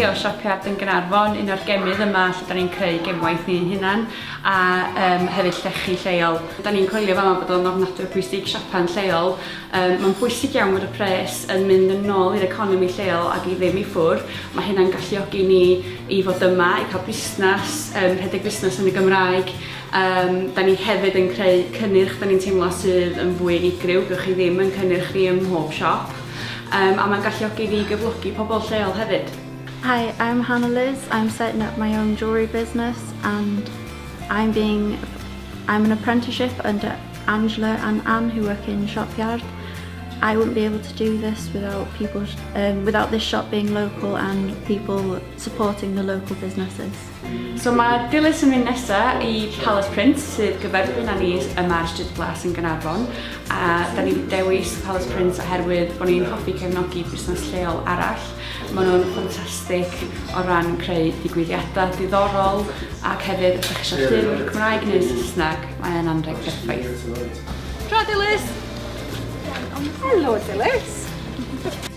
profi o Siop Iard yn Caernarfon, un o'r gemydd yma lle da ni'n creu gemwaith ni'n hunan a hefyd llechi lleol. Da ni'n coelio fama bod o'n ofnadwy o bwysig siapan lleol. Mae'n bwysig iawn bod y pres yn mynd yn ôl i'r economi lleol ac i ddim i ffwr. Mae hynna'n galluogi ni i fod yma, i cael busnes, rhedeg busnes yn y Gymraeg. Da ni hefyd yn creu cynnyrch da ni'n teimlo sydd yn fwy unigryw, gewch chi ddim yn cynnyrch ni ym mhob siop. A mae'n galluogi ni gyflogi pobl lleol hefyd. Hi, I'm Hannah Liz. I'm setting up my own jewellery business and I'm an apprenticeship under Angela and Anne who work in Siop Iard. I wouldn't be able to do this without this shop being local and people supporting the local businesses. So mae Dilys yn mynd nesaf i Palace Prince sydd gyferbyn â ni yma ar Stryd Glas yn Nghaernarfon. A da ni wedi dewis Palace Prince oherwydd bod ni'n hoffi cefnogi busnes lleol arall. Maen nhw'n ffantastig o ran creu digwyddiadau diddorol ac hefyd ydych chi eisiau llyfr Cymraeg neu Saesneg, mae'n anreg perffaith. Tro Dilys! Helo Dilys!